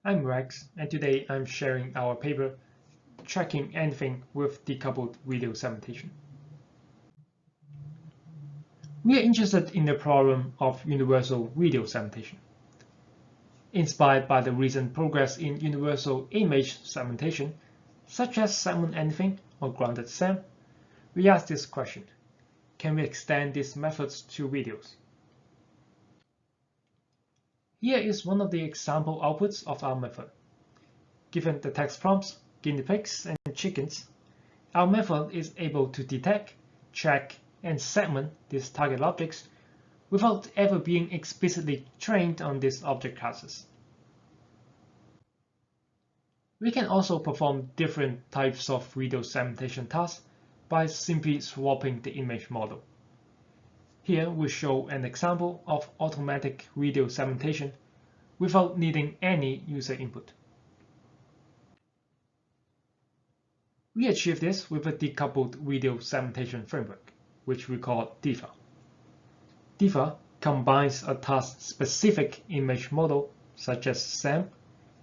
I'm Rex, and today I'm sharing our paper, Tracking Anything with Decoupled Video Segmentation. We are interested in the problem of universal video segmentation. Inspired by the recent progress in universal image segmentation, such as Segment Anything or Grounded SEM, we asked this question: can we extend these methods to videos? Here is one of the example outputs of our method. Given the text prompts, guinea pigs, and chickens, our method is able to detect, track, and segment these target objects without ever being explicitly trained on these object classes. We can also perform different types of video segmentation tasks by simply swapping the image model. Here we show an example of automatic video segmentation without needing any user input. We achieve this with a decoupled video segmentation framework, which we call DEVA. DEVA combines a task-specific image model, such as SEM,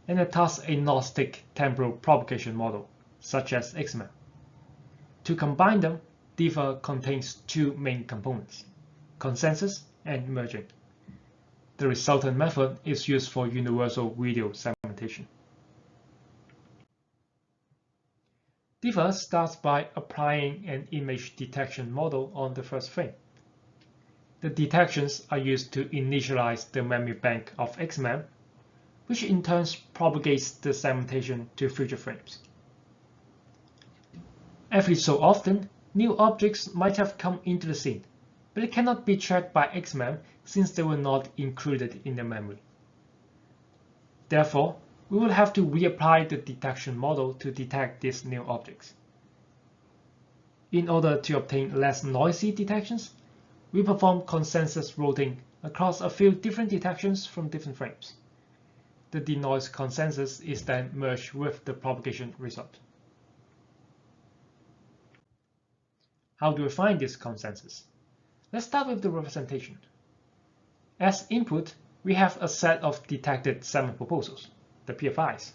and a task-agnostic temporal propagation model, such as XMAP. To combine them, DEVA contains two main components: consensus and merging. The resultant method is used for universal video segmentation. DEVA starts by applying an image detection model on the first frame. The detections are used to initialize the memory bank of XMAP, which in turn propagates the segmentation to future frames. Every so often, new objects might have come into the scene, but it cannot be tracked by XMAP since they were not included in the memory. Therefore, we will have to reapply the detection model to detect these new objects. In order to obtain less noisy detections, we perform consensus routing across a few different detections from different frames. The denoise consensus is then merged with the propagation result. How do we find this consensus? Let's start with the representation. As input, we have a set of detected segment proposals, the PFIs.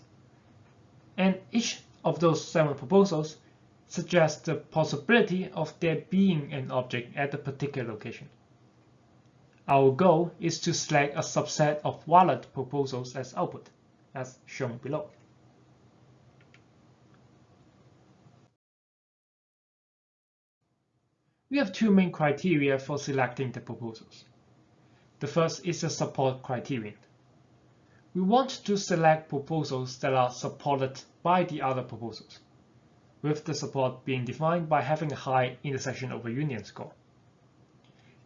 And each of those segment proposals suggests the possibility of there being an object at a particular location. Our goal is to select a subset of valid proposals as output, as shown below. We have two main criteria for selecting the proposals. The first is a support criterion. We want to select proposals that are supported by the other proposals, with the support being defined by having a high intersection over union score.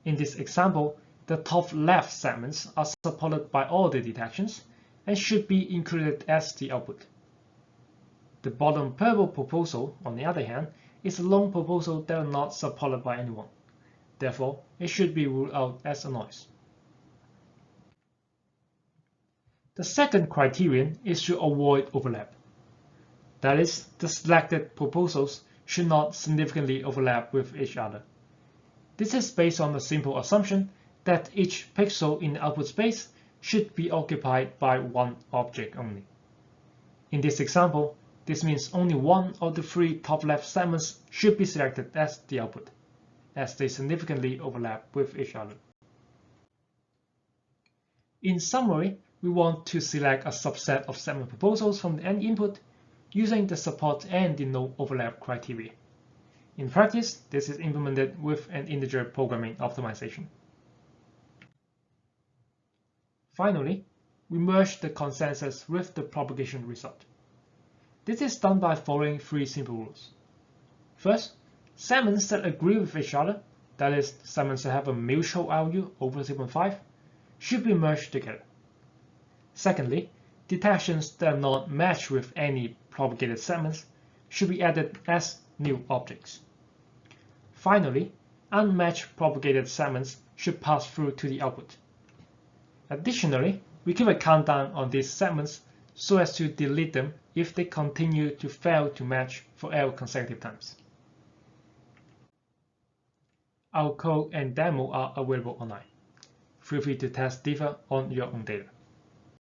In this example, the top left segments are supported by all the detections and should be included as the output. The bottom purple proposal, on the other hand, is a lone proposal that is not supported by anyone. Therefore, it should be ruled out as a noise. The second criterion is to avoid overlap. That is, the selected proposals should not significantly overlap with each other. This is based on the simple assumption that each pixel in the output space should be occupied by one object only. In this example, this means only one of the three top left segments should be selected as the output, as they significantly overlap with each other. In summary, we want to select a subset of segment proposals from the end input using the support and the no overlap criteria. In practice, this is implemented with an integer programming optimization. Finally, we merge the consensus with the propagation result. This is done by following three simple rules. First, segments that agree with each other, that is, segments that have a mutual value over 0.5, should be merged together. Secondly, detections that are not matched with any propagated segments should be added as new objects. Finally, unmatched propagated segments should pass through to the output. Additionally, we keep a countdown on these segments so as to delete them if they continue to fail to match for L consecutive times. Our code and demo are available online. Feel free to test DEVA on your own data.